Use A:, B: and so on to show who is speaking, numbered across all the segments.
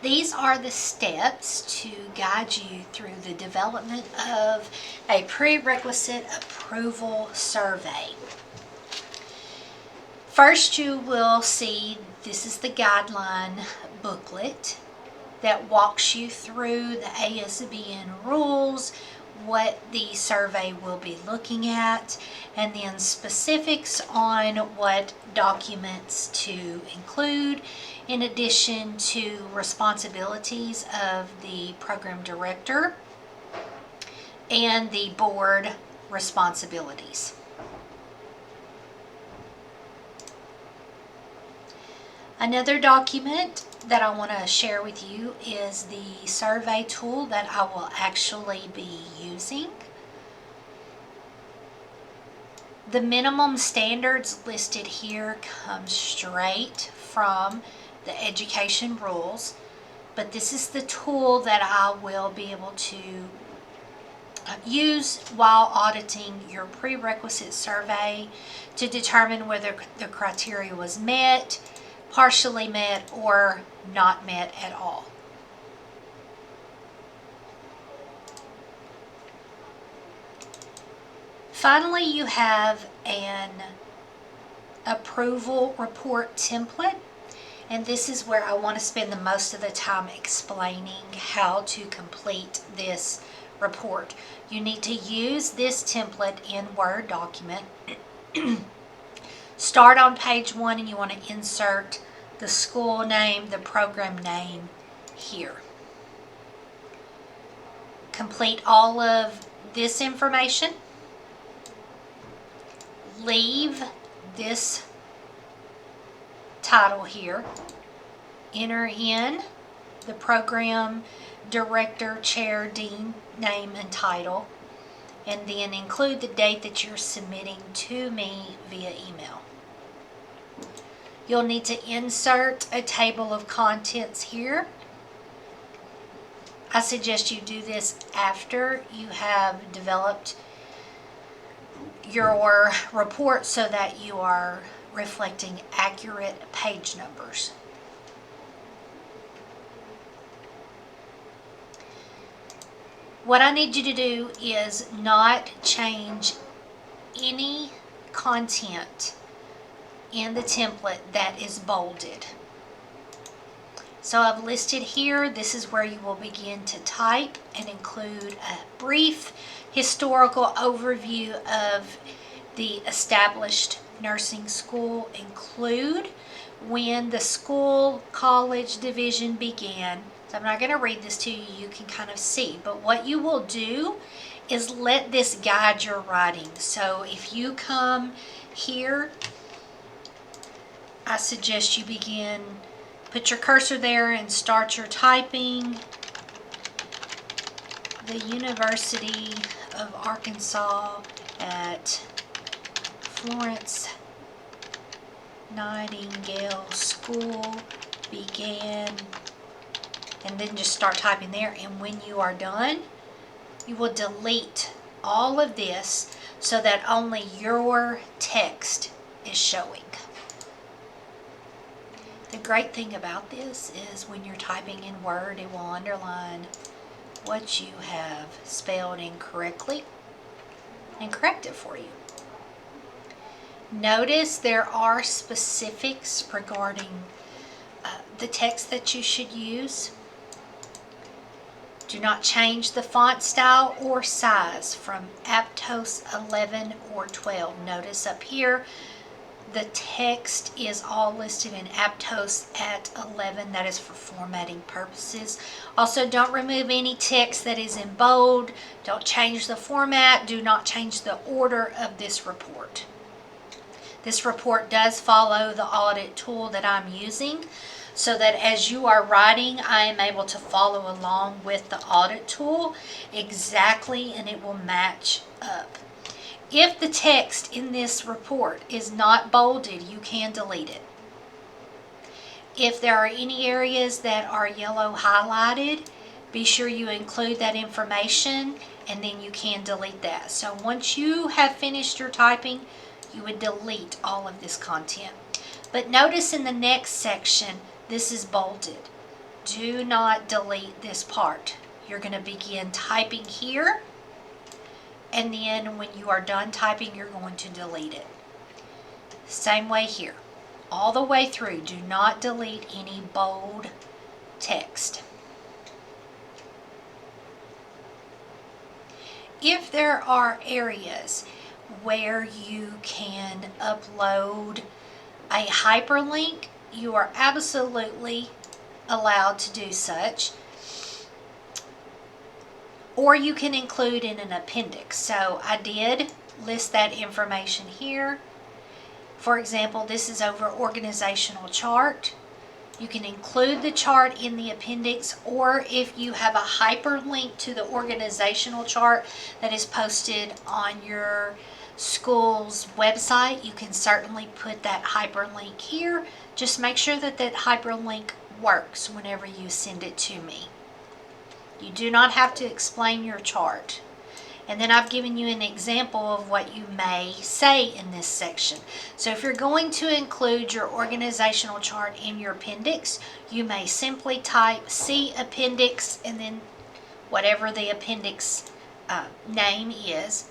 A: These are the steps to guide you through the development of a prerequisite approval survey. First, you will see this is the guideline booklet that walks you through the ASBN rules, what the survey will be looking at, and then specifics on what documents to include, in addition to responsibilities of the program director and the board responsibilities. Another document that I want to share with you is the survey tool that I will actually be using. The minimum standards listed here come straight from the education rules, but this is the tool that I will be able to use while auditing your prerequisite survey to determine whether the criteria was met, partially met, or not met at all. Finally, you have an approval report template, and this is where I want to spend the most of the time explaining how to complete this report. You need to use this template in Word document. Start on page 1 and you want to insert the school name, the program name here. Complete all of this information. Leave this title here. Enter in the program director, chair, dean name and title, and then include the date that you're submitting to me via email. You'll need to insert a table of contents here. I suggest you do this after you have developed your report so that you are reflecting accurate page numbers. What I need you to do is not change any content in the template that is bolded. So I've listed here, this is where you will begin to type and include a brief historical overview of the established nursing school. Include when the school college division began. So I'm not going to read this to you, you can kind of see, but what you will do is let this guide your writing. So if you come here, I suggest you put your cursor there and start your typing. The University of Arkansas at Florence Nightingale School began, and then just start typing there. And when you are done, you will delete all of this so that only your text is showing. The great thing about this is when you're typing in Word, it will underline what you have spelled incorrectly and correct it for you. Notice there are specifics regarding the text that you should use. Do not change the font style or size from Aptos 11 or 12. Notice up here, the text is all listed in Aptos at 11. That is for formatting purposes. Also, don't remove any text that is in bold. Don't change the format. Do not change the order of this report. This report does follow the audit tool that I'm using, so that as you are writing, I am able to follow along with the audit tool exactly, and it will match up. If the text in this report is not bolded, you can delete it. If there are any areas that are yellow highlighted, be sure you include that information, and then you can delete that. So once you have finished your typing, you would delete all of this content. But notice in the next section, this is bolded. Do not delete this part. You're going to begin typing here, and then when you are done typing, you're going to delete it. Same way here. All the way through, do not delete any bold text. If there are areas where you can upload a hyperlink, you are absolutely allowed to do such. Or you can include in an appendix. So I did list that information here. For example, this is over organizational chart. You can include the chart in the appendix, or if you have a hyperlink to the organizational chart that is posted on your school's website, you can certainly put that hyperlink here. Just make sure that that hyperlink works whenever you send it to me. You do not have to explain your chart. And then I've given you an example of what you may say in this section. So if you're going to include your organizational chart in your appendix, you may simply type "See Appendix" and then whatever the appendix name is.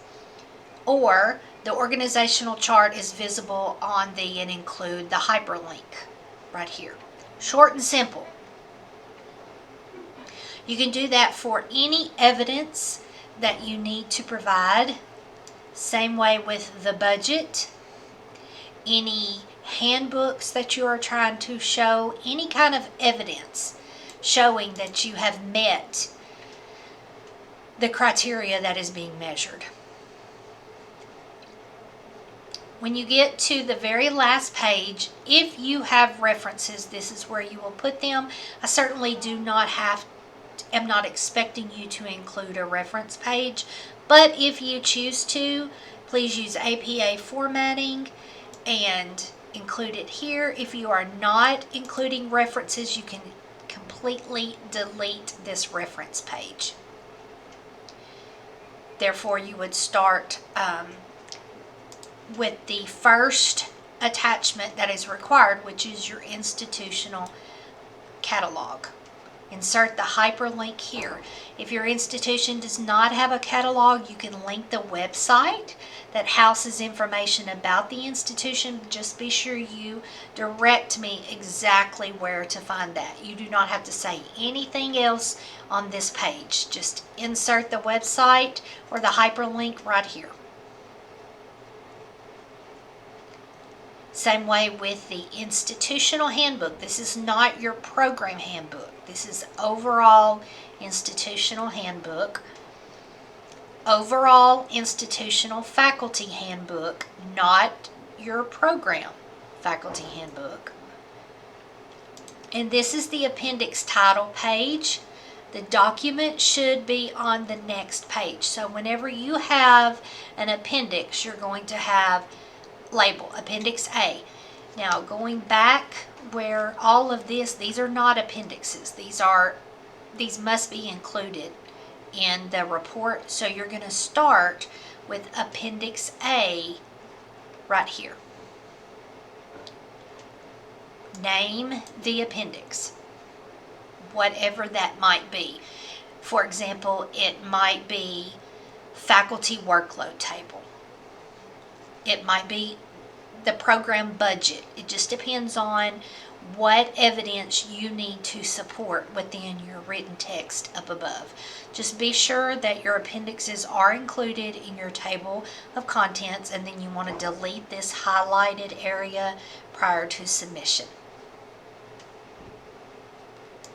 A: Or the organizational chart is visible on the and include the hyperlink right here. Short and simple. You can do that for any evidence that you need to provide. Same way with the budget, any handbooks that you are trying to show, any kind of evidence showing that you have met the criteria that is being measured. When you get to the very last page, if you have references, this is where you will put them. I certainly am not expecting you to include a reference page, but if you choose to, please use APA formatting and include it here. If you are not including references, you can completely delete this reference page. Therefore, you would start with the first attachment that is required, which is your institutional catalog. Insert the hyperlink here. If your institution does not have a catalog, you can link the website that houses information about the institution. Just be sure you direct me exactly where to find that. You do not have to say anything else on this page. Just insert the website or the hyperlink right here. Same way with the institutional handbook. This is not your program handbook. This is overall institutional handbook. Overall institutional faculty handbook, not your program faculty handbook. And this is the appendix title page. The document should be on the next page. So whenever you have an appendix, you're going to have label Appendix A. Now going back where all of this, these are not appendixes. These must be included in the report. So you're going to start with Appendix A right here. Name the appendix, whatever that might be. For example, it might be faculty workload table. It might be the program budget. It just depends on what evidence you need to support within your written text up above. Just be sure that your appendixes are included in your table of contents, and then you want to delete this highlighted area prior to submission.